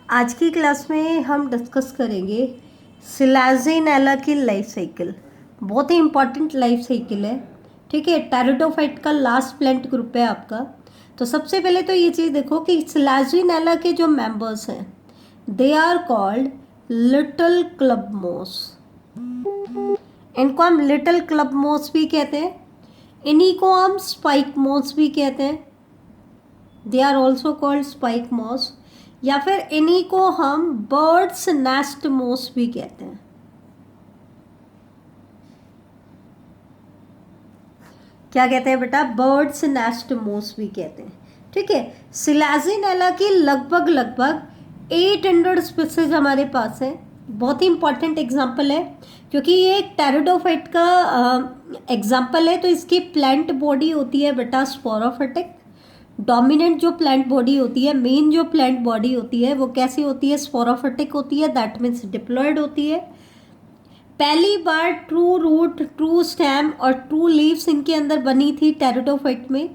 आज की क्लास में हम डिस्कस करेंगे सिलाजीनेला की लाइफ साइकिल। बहुत ही इम्पॉर्टेंट लाइफ साइकिल है, ठीक है। टेरिडोफाइट का लास्ट प्लांट ग्रुप है आपका। तो सबसे पहले तो ये चीज़ देखो कि सिलाजीनेला के जो मेंबर्स हैं they are called little club moss. इनको हम लिटिल क्लब मॉस भी कहते हैं, इन्हीं को हम स्पाइक मॉस भी कहते हैं। They are also called spike moss, या फिर इन्हीं को हम बर्ड्स नेस्ट मॉस भी कहते हैं। क्या कहते हैं बेटा? बर्ड्स नेस्ट मॉस भी कहते हैं, ठीक है। सिलाजीनेला की लगभग 800 स्पीसीज हमारे पास है। बहुत ही इंपॉर्टेंट एग्जाम्पल है क्योंकि ये एक टेरिडोफाइट का एग्जाम्पल है। तो इसकी प्लांट बॉडी होती है बेटा स्पोरोफिटिक। डोमिनेंट जो प्लांट बॉडी होती है, मेन जो प्लांट बॉडी होती है, वो कैसी होती है? स्पोरोफिटिक होती है। दैट मीन्स डिप्लॉयड होती है। पहली बार ट्रू रूट, ट्रू स्टेम और ट्रू लीव्स इनके अंदर बनी थी टेरिडोफाइट में।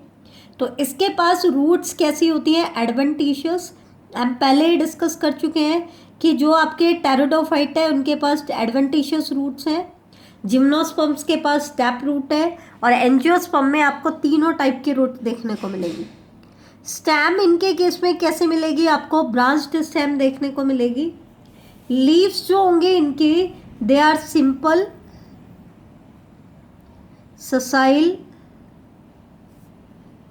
तो इसके पास रूट्स कैसी होती हैं? एडवेंटिशियस। हम पहले ही डिस्कस कर चुके हैं कि जो आपके टेरिडोफाइट है उनके पास एडवेंटिशियस रूट्स हैं। जिम्नोस्पर्म्स के पास स्टेप रूट है और एंजियोस्पर्म में आपको तीनों टाइप की रूट देखने को मिलेगी। स्टेम इनके केस में कैसे मिलेगी? आपको ब्रांच्ड स्टेम देखने को मिलेगी। लीव्स जो होंगे इनकी दे आर सिंपल, ससाइल,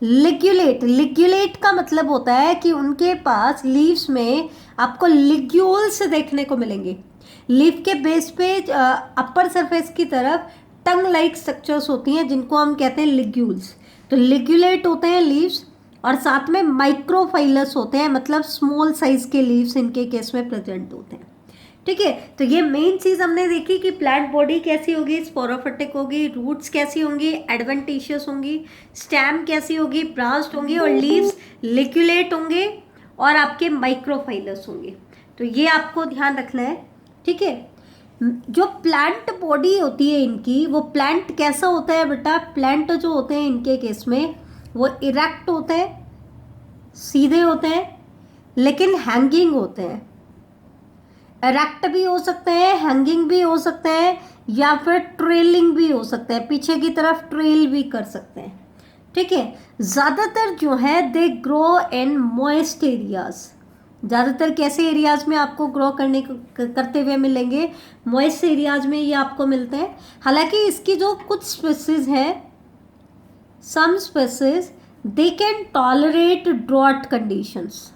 लिग्यूलेट। लिग्यूलेट का मतलब होता है कि उनके पास लीव्स में आपको लिग्यूल्स देखने को मिलेंगे। लीफ के बेस पे अपर सरफेस की तरफ टंग लाइक स्ट्रक्चर्स होती हैं जिनको हम कहते हैं लिग्यूल्स। तो लिग्यूलेट होते हैं लीव्स और साथ में माइक्रोफाइलस होते हैं, मतलब स्मॉल साइज के लीव्स इनके केस में प्रेजेंट होते हैं, ठीक है। तो ये मेन चीज हमने देखी कि प्लांट बॉडी कैसी होगी? स्पोरोफिटिक होगी। रूट्स कैसी होंगी? एडवेंटिशियस होंगी। स्टेम कैसी होगी? ब्रांच्ड होंगी। और लीव्स लिक्युलेट होंगे और आपके माइक्रोफाइलस होंगे। तो ये आपको ध्यान रखना है, ठीक है। जो प्लांट बॉडी होती है इनकी, वो प्लांट कैसा होता है बेटा? प्लांट जो होते हैं इनके केस में वो इरेक्ट होते हैं, सीधे होते हैं, लेकिन हैंगिंग होते हैं। इरेक्ट भी हो सकते हैं, हैंगिंग भी हो सकते हैं, या फिर ट्रेलिंग भी हो सकते हैं, पीछे की तरफ ट्रेल भी कर सकते हैं, ठीक है। ज़्यादातर जो है they grow in moist areas. ज़्यादातर कैसे एरियाज में आपको ग्रो करते हुए मिलेंगे? मॉइस्ट एरियाज में ये आपको मिलते हैं। हालांकि इसकी जो कुछ स्पीसीज हैं, some species they can tolerate drought conditions.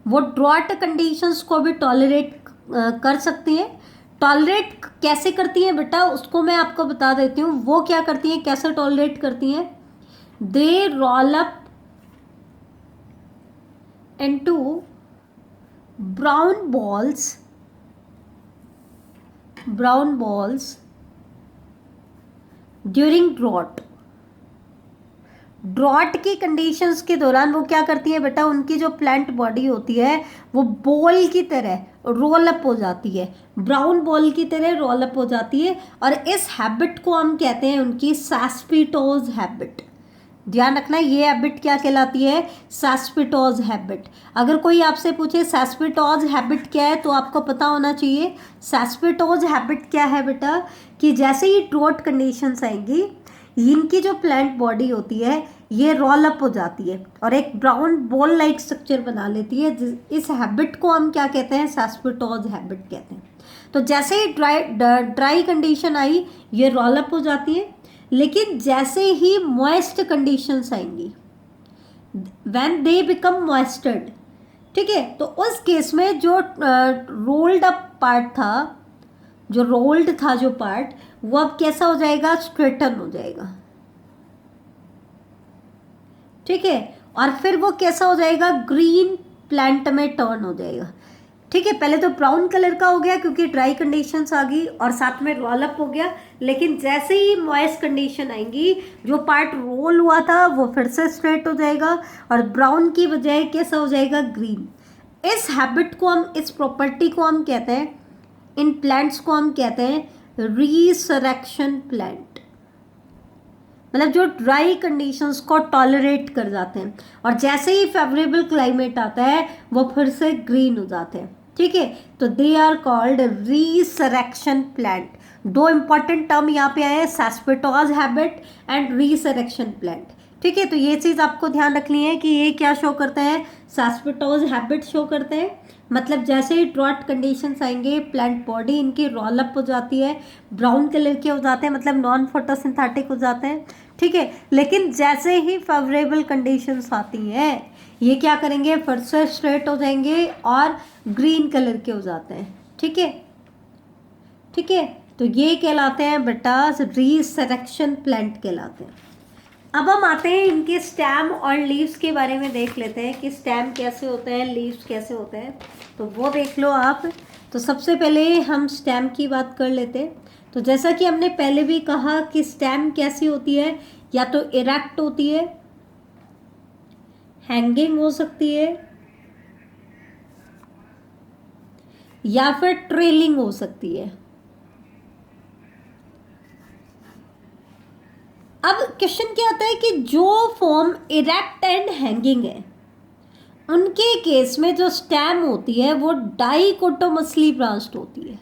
वो ड्रॉट कंडीशंस को भी टॉलरेट कर सकती हैं। टॉलरेट कैसे करती हैं बेटा? उसको मैं आपको बता देती हूँ। वो क्या करती हैं, कैसे टॉलरेट करती हैं? They roll up into brown balls during drought की कंडीशंस के दौरान वो क्या करती है बेटा? उनकी जो प्लांट बॉडी होती है वो बॉल की तरह रोल अप हो जाती है, ब्राउन बॉल की तरह रोल अप हो जाती है। और इस हैबिट को हम कहते हैं उनकी सैस्पिटोज हैबिट। ध्यान रखना, ये हैबिट क्या कहलाती है? सैस्पिटोज हैबिट। अगर कोई आपसे पूछे सैस्पिटोज हैबिट क्या है तो आपको पता होना चाहिए। सैस्पिटोज हैबिट क्या है बेटा? कि जैसे ही ड्रॉट कंडीशंस आएंगी, इनकी जो प्लांट बॉडी होती है ये रोल अप हो जाती है और एक ब्राउन बॉल लाइक स्ट्रक्चर बना लेती है। इस हैबिट को हम क्या कहते हैं? सैस्पिटोज हैबिट कहते हैं। तो जैसे ही ड्राई कंडीशन आई ये रोल अप हो जाती है, लेकिन जैसे ही मॉइस्ट कंडीशंस आएंगी, व्हेन दे बिकम मॉइस्टर्ड, ठीक है, तो उस केस में जो रोल्ड अप पार्ट था, जो रोल्ड था जो पार्ट, वो अब कैसा हो जाएगा? स्ट्रेटन हो जाएगा, ठीक है। और फिर वो कैसा हो जाएगा? ग्रीन प्लांट में टर्न हो जाएगा, ठीक है। पहले तो ब्राउन कलर का हो गया क्योंकि ड्राई कंडीशंस आ गई और साथ में रोल अप हो गया, लेकिन जैसे ही मॉइस्ट कंडीशन आएंगी जो पार्ट रोल हुआ था वो फिर से स्ट्रेट हो जाएगा और ब्राउन की बजाय कैसा हो जाएगा? ग्रीन। इस हैबिट को हम, इस प्रॉपर्टी को हम कहते हैं, इन प्लांट्स को हम कहते हैं रिसरेक्शन प्लांट। मतलब जो ड्राई कंडीशंस को टॉलरेट कर जाते हैं, और जैसे ही फेवरेबल क्लाइमेट आता है वो फिर से ग्रीन हो जाते हैं, ठीक है। तो दे आर कॉल्ड रीसरेक्शन प्लांट। दो इंपॉर्टेंट टर्म यहाँ पे आए हैं, सेस्पेटोज हैबिट एंड रीसरेक्शन प्लांट, ठीक है। तो ये चीज़ आपको ध्यान रखनी है कि ये क्या शो करते हैं, सेस्पेटोज हैबिट शो करते हैं। मतलब जैसे ही ड्रॉट कंडीशंस आएंगे प्लांट बॉडी इनकी रोल अप हो जाती है, ब्राउन कलर के हो जाते हैं, मतलब नॉन फोटोसिंथेटिक हो जाते हैं, ठीक है। लेकिन जैसे ही फेवरेबल कंडीशंस आती हैं ये क्या करेंगे, फिर से स्ट्रेट हो जाएंगे और ग्रीन कलर के हो जाते हैं, ठीक है, ठीक है। तो ये कहलाते हैं बेटा रीसरेक्शन प्लांट कहलाते हैं। अब हम आते हैं इनके स्टेम और लीव्स के बारे में देख लेते हैं कि स्टेम कैसे होते हैं, लीव्स कैसे होते हैं, तो वो देख लो आप। तो सबसे पहले हम स्टेम की बात कर लेते हैं। तो जैसा कि हमने पहले भी कहा कि स्टेम कैसी होती है, या तो इरेक्ट होती है, हैंगिंग हो सकती है, या फिर ट्रेलिंग हो सकती है। अब क्वेश्चन क्या आता है कि जो फॉर्म इरेक्ट एंड हैंगिंग है उनके केस में जो स्टेम होती है वो डाइकोटोमसली ब्रांच्ड होती है।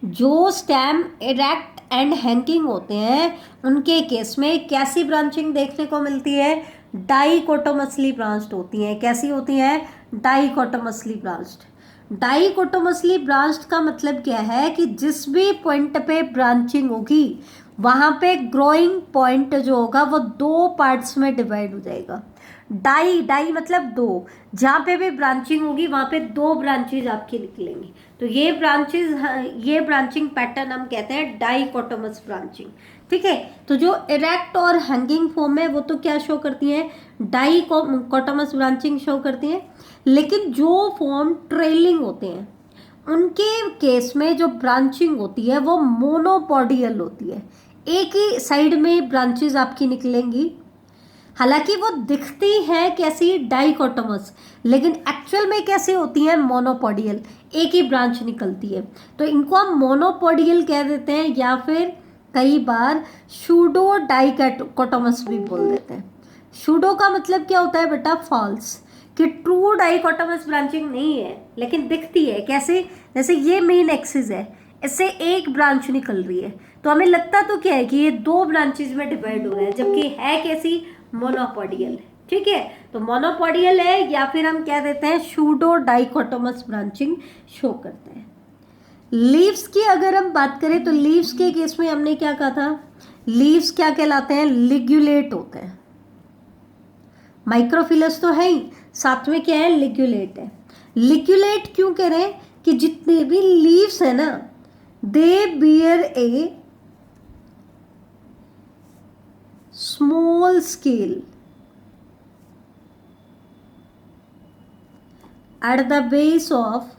जो स्टेम इरेक्ट एंड हैंगिंग होते हैं उनके केस में कैसी ब्रांचिंग देखने को मिलती है, डाइकोटोमसली ब्रांच्ड होती हैं। कैसी होती हैं, डाइकोटोमसली ब्रांच्ड। डाइकोटोमसली ब्रांच्ड का मतलब क्या है कि जिस भी पॉइंट पे ब्रांचिंग होगी वहां पे ग्रोइंग पॉइंट जो होगा वो दो पार्ट्स में डिवाइड हो जाएगा। डाई डाई मतलब दो, जहाँ पे भी ब्रांचिंग होगी वहाँ पे दो ब्रांचेज आपकी निकलेंगी। तो ये ब्रांचेज, ये ब्रांचिंग पैटर्न हम कहते हैं डाइकोटोमस ब्रांचिंग, ठीक है। तो जो इरेक्ट और हैंगिंग फॉर्म है वो तो क्या शो करती हैं, डाइकोटोमस ब्रांचिंग शो करती हैं। लेकिन जो फॉर्म ट्रेलिंग होते हैं उनके केस में जो ब्रांचिंग होती है वो मोनोपोडियल होती है, एक ही साइड में ब्रांचेज आपकी निकलेंगी। हालांकि वो दिखती है कैसी, डाइकोटोमस, लेकिन एक्चुअल में कैसे होती है, मोनोपोडियल, एक ही ब्रांच निकलती है। तो इनको हम मोनोपोडियल कह देते हैं, या फिर कई बार शूडो डाइकोटोमस भी बोल देते हैं। शूडो का मतलब क्या होता है बेटा, फॉल्स, कि ट्रू डाइकोटोमस ब्रांचिंग नहीं है लेकिन दिखती है कैसे, जैसे ये मेन एक्सिस है, इससे एक ब्रांच निकल रही है, तो हमें लगता तो क्या है कि ये दो ब्रांचेज में डिवाइड हो रहे हैं, जबकि है कैसी, मोनोपोडियल है, ठीक है। तो मोनोपोडियल है, या फिर हम क्या देते हैं, शूडो डाइकोटोमस ब्रांचिंग शो करते हैं। लीव्स की अगर हम बात करें तो लीव्स के केस में हमने क्या कहा था, लीव्स क्या कहलाते हैं, लिग्यूलेट होते हैं। माइक्रोफिलस तो है ही, साथ में क्या है, लिग्यूलेट है। लिग्यूलेट क्यों कह रहे हैं कि जितने भी लीव्स है ना, they bear a small scale at the base of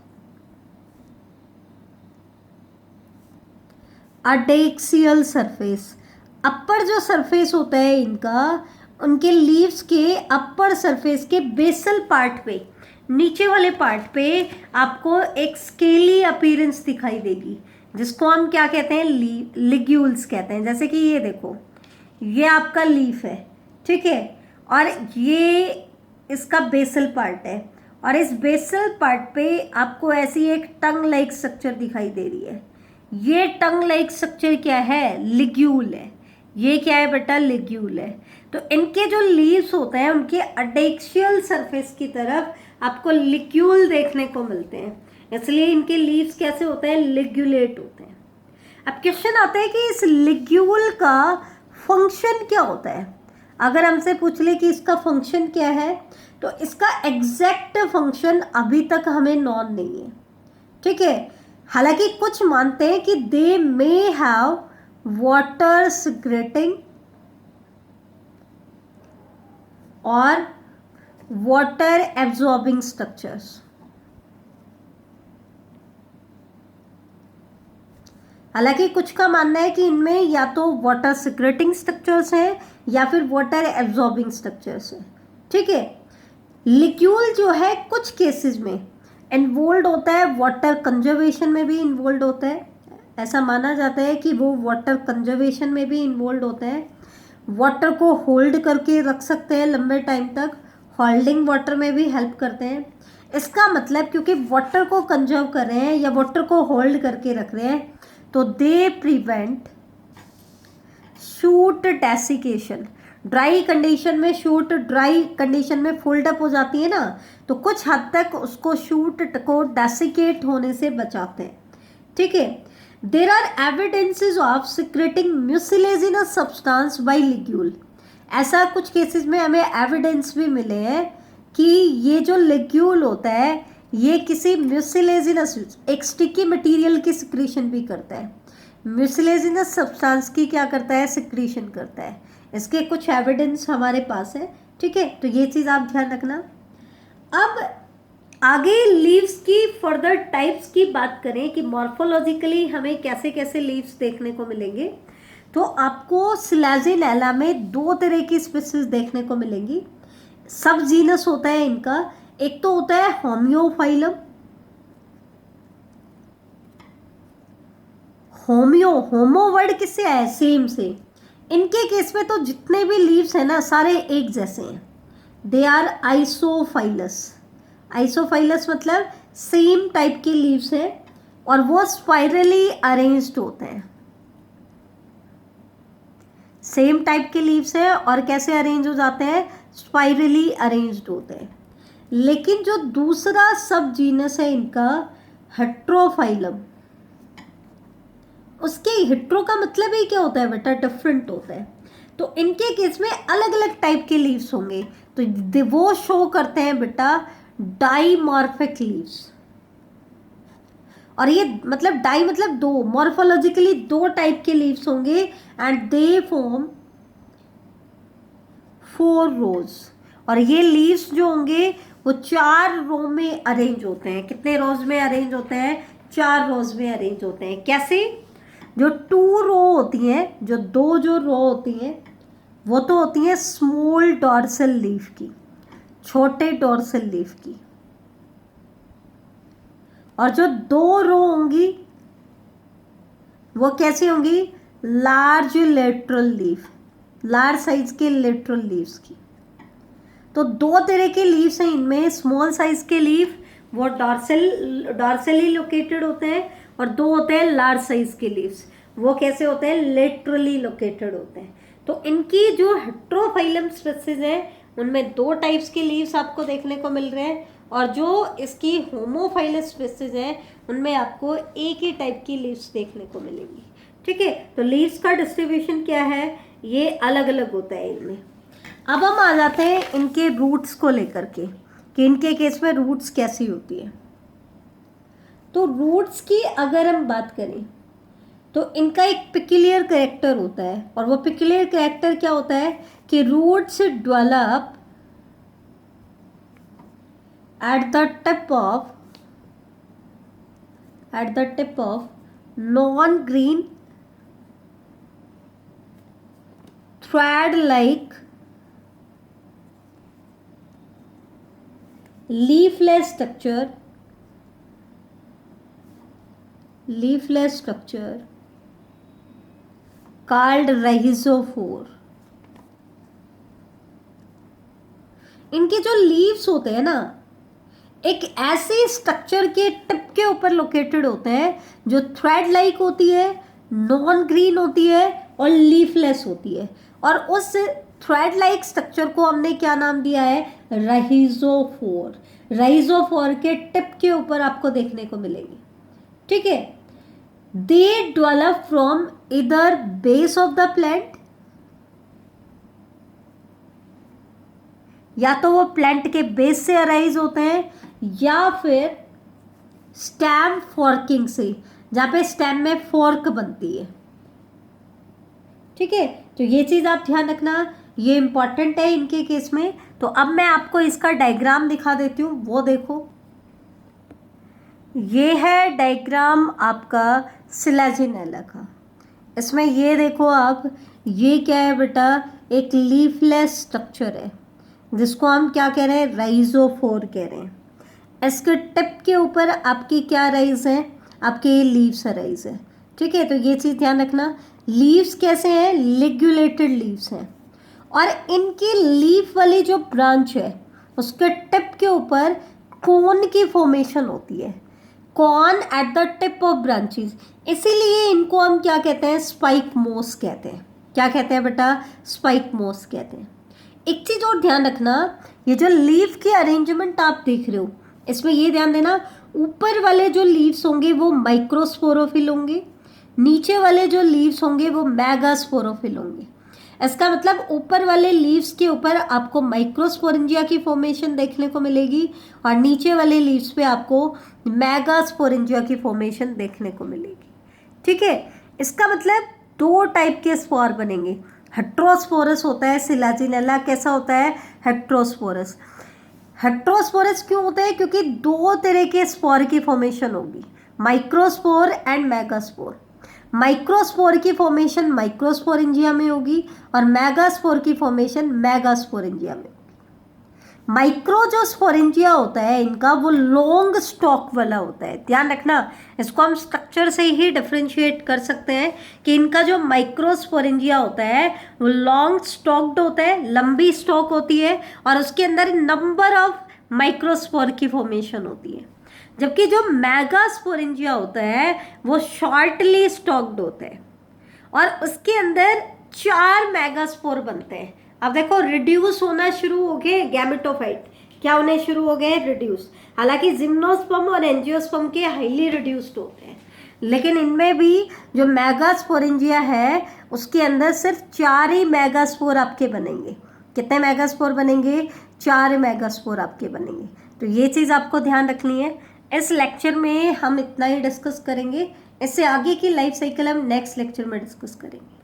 adaxial surface. Upper जो सरफेस होता है इनका, उनके लीव्स के अपर सरफेस के बेसल पार्ट पे, नीचे वाले पार्ट पे आपको एक स्केली अपीयरेंस दिखाई देगी, जिसको हम क्या कहते हैं, लिग्यूल्स कहते हैं। जैसे कि ये देखो, ये आपका लीफ है, ठीक है, और ये इसका बेसल पार्ट है, और इस बेसल पार्ट पे आपको ऐसी एक टंग लाइक स्ट्रक्चर दिखाई दे रही है। ये टंग लाइक स्ट्रक्चर क्या है, लिग्यूल है। ये क्या है बेटा, लिग्यूल है। तो इनके जो लीव्स होते हैं उनके अडेक्सियल सरफेस की तरफ आपको लिग्यूल देखने को मिलते हैं, इसलिए इनके लीव्स कैसे होते हैं, लिग्यूलेट होते हैं। अब क्वेश्चन आता है कि इस लिग्यूल का फंक्शन क्या होता है। अगर हमसे पूछ ले कि इसका फंक्शन क्या है, तो इसका एग्जैक्ट फंक्शन अभी तक हमें नॉन नहीं है, ठीक है। हालांकि कुछ मानते हैं कि दे मे हैव वाटर सिक्रेटिंग और वाटर एब्जॉर्बिंग स्ट्रक्चर्स। हालांकि कुछ का मानना है कि इनमें या तो वाटर सिक्रेटिंग स्ट्रक्चर्स हैं या फिर वाटर एब्जॉर्बिंग स्ट्रक्चर्स हैं, ठीक है। लिक्यूल जो है कुछ केसेस में इन्वॉल्व होता है, वाटर कंजर्वेशन में भी इन्वॉल्व होता है, ऐसा माना जाता है कि वो वाटर कंजर्वेशन में भी इन्वॉल्व होते हैं, वाटर को होल्ड करके रख सकते हैं लंबे टाइम तक, होल्डिंग वाटर में भी हेल्प करते हैं। इसका मतलब क्योंकि वाटर को कंजर्व कर रहे हैं या वाटर को होल्ड करके रख रहे हैं, तो they prevent shoot desiccation. Dry condition में शूट ड्राई कंडीशन में फोल्ड अप हो जाती है ना, तो कुछ हद तक उसको शूट को डेसिकेट होने से बचाते हैं। ठीक है, there are evidences of secreting mucilaginous substance by ligule. ऐसा कुछ केसेस में हमें एविडेंस भी मिले हैं कि ये जो लिग्यूल होता है ये किसी म्यूसिलेजिनस, एक स्टिकी मटेरियल की सिक्रीशन भी करता है। म्यूसिलेजिनस सब्सटेंस की क्या करता है, सिक्रीशन करता है। इसके कुछ एविडेंस हमारे पास है। ठीक है, तो ये चीज़ आप ध्यान रखना। अब आगे लीव्स की फर्दर टाइप्स की बात करें कि मॉर्फोलॉजिकली हमें कैसे कैसे लीव्स देखने को मिलेंगे, तो आपको सिलेजिनेला में 2 तरह की स्पीसीज देखने को मिलेंगी। सब जीनस होता है इनका, एक तो होता है होम्योफाइलम। होमो वर्ड किससे आया है, सेम से। इनके केस में तो जितने भी लीव्स हैं ना सारे एक जैसे हैं, दे आर आइसोफाइलस। आइसोफाइलस मतलब सेम टाइप की लीव्स हैं और वो स्पाइरली अरेंज्ड होते हैं। सेम टाइप के लीव्स हैं और कैसे अरेंज हो जाते हैं, स्पाइरली अरेंज्ड होते हैं। लेकिन जो दूसरा सब जीनस है इनका, हेट्रोफाइलम, उसके हेट्रो का मतलब ही क्या होता है बेटा, डिफरेंट होता है। तो इनके केस में अलग अलग टाइप के लीव्स होंगे, तो वो शो करते हैं बेटा डाइमॉर्फिक लीव्स। और ये मतलब डाई मतलब 2, मॉर्फोलॉजिकली 2 टाइप के लीव्स होंगे एंड दे फॉर्म 4 रोज। और ये लीव्स जो होंगे वो 4 रो में अरेंज होते हैं। कितने रोज में अरेंज होते हैं, 4 रोज में अरेंज होते हैं। कैसे, जो 2 रो होती हैं, जो 2 जो रो होती हैं वो तो होती हैं स्मॉल डॉर्सल लीफ की, छोटे डॉर्सल लीफ की। और जो 2 रो होंगी वो कैसी होंगी, large lateral leaf, large size के लेटरल लीव्स की। तो 2 तरह के लीव्स हैं इनमें। स्मॉल साइज के लीफ वो डॉर्सली लोकेटेड होते हैं, और 2 होते हैं लार्ज साइज के लीव्स, वो कैसे होते हैं, लेटरली लोकेटेड होते हैं। तो इनकी जो हेट्रोफाइलम स्पीसीज है उनमें 2 टाइप्स के लीव्स आपको देखने को मिल रहे हैं, और जो इसकी होमोफाइलस स्पीसीज है उनमें आपको एक ही टाइप की लीव्स देखने को मिलेंगी। ठीक है, तो लीव्स का डिस्ट्रीब्यूशन क्या है, ये अलग अलग होता है इनमें। अब हम आ जाते हैं इनके रूट्स को लेकर के कि इनके केस में रूट्स कैसी होती है। तो रूट्स की अगर हम बात करें तो इनका एक पिक्यूलियर कैरेक्टर होता है, और वो पिक्यूलियर कैरेक्टर क्या होता है कि roots develop at the tip of non-green thread-like leafless structure called rhizophore। इनके जो लीव्स होते हैं ना एक ऐसे स्ट्रक्चर के टिप के ऊपर लोकेटेड होते हैं जो थ्रेड लाइक होती है, नॉन ग्रीन होती है और लीफलेस होती है। और उस थ्रेड लाइक स्ट्रक्चर को हमने क्या नाम दिया है, राइजोफोर। राइजोफोर के टिप के ऊपर आपको देखने को मिलेगी। ठीक है, दे डेवलप फ्रॉम इधर बेस ऑफ द प्लांट, या तो वो प्लांट के बेस से अराइज होते हैं या फिर स्टेम फॉर्किंग से, जहाँ पे स्टेम में फॉर्क बनती है। ठीक है, तो ये चीज़ आप ध्यान रखना, ये इंपॉर्टेंट है इनके केस में। तो अब मैं आपको इसका डायग्राम दिखा देती हूँ, वो देखो। ये है डायग्राम आपका सिलेजिनेला का। इसमें ये देखो आप, ये क्या है बेटा, एक लीफलेस स्ट्रक्चर है जिसको हम क्या कह रहे हैं, राइजोफोर कह रहे हैं। इसके टिप के ऊपर आपकी क्या राइज है, आपके लीव्स राइज है। ठीक है, तो ये चीज़ ध्यान रखना। लीव्स कैसे हैं? लिग्यूलेटेड लीव्स हैं, और इनकी लीफ वाली जो ब्रांच है उसके टिप के ऊपर कोन की फॉर्मेशन होती है, corn at the tip of branches, इसीलिए इनको हम क्या कहते हैं? स्पाइक मोस कहते हैं। क्या कहते हैं बेटा? स्पाइक मोस कहते हैं। एक चीज़ और ध्यान रखना, ये जो लीफ की अरेंजमेंट आप देख रहे हो, इसमें ये ध्यान देना, ऊपर वाले जो लीव्स होंगे वो माइक्रोस्पोरोफिल होंगे, नीचे वाले जो लीव्स होंगे वो मेगास्पोरोफिल होंगे। इसका मतलब ऊपर वाले लीव्स के ऊपर आपको माइक्रोस्पोरेंजिया की फॉर्मेशन देखने को मिलेगी, और नीचे वाले लीव्स पे आपको मेगास्पोरेंजिया की फॉर्मेशन देखने को मिलेगी। ठीक है, इसका मतलब दो टाइप के स्पोर बनेंगे। हेट्रोस्पोरस होता है सिलाजिनेला, कैसा होता है? हेट्रोस्पोरस। हेट्रोस्पोरस क्यों होता है? क्योंकि दो तरह के स्पोर की फॉर्मेशन होगी, माइक्रोस्पोर एंड मेगास्पोर। माइक्रोस्पोर की फॉर्मेशन माइक्रोस्पोरेंजिया में होगी और मेगास्पोर की फॉर्मेशन मेगास्पोरेंजिया में। माइक्रो जो स्पोरेंजिया होता है इनका, वो लॉन्ग स्टॉक वाला होता है। ध्यान रखना, इसको हम स्ट्रक्चर से ही डिफ्रेंशिएट कर सकते हैं कि इनका जो माइक्रोस्पोरेंजिया होता है वो लॉन्ग स्टॉक्ड होता है, लंबी स्टॉक होती है, और उसके अंदर नंबर ऑफ माइक्रोस्पोर की फॉर्मेशन होती है। जबकि जो मेगास्पोरेंजिया होता है वो शॉर्टली स्टॉक्ड होता है, और उसके अंदर 4 मेगास्पोर बनते हैं। अब देखो, रिड्यूस होना शुरू हो गए गैमेटोफाइट, क्या होने शुरू हो गए? रिड्यूस। हालांकि जिम्नोस्पर्म और एंजियोस्पर्म के हाईली रिड्यूस्ड होते हैं, लेकिन इनमें भी जो मेगास्पोरेंजिया है उसके अंदर सिर्फ 4 ही मेगास्पोर आपके बनेंगे। कितने मेगास्पोर बनेंगे? 4 मेगास्पोर आपके बनेंगे। तो ये चीज़ आपको ध्यान रखनी है। इस लेक्चर में हम इतना ही डिस्कस करेंगे, इससे आगे की लाइफ साइकिल हम नेक्स्ट लेक्चर में डिस्कस करेंगे।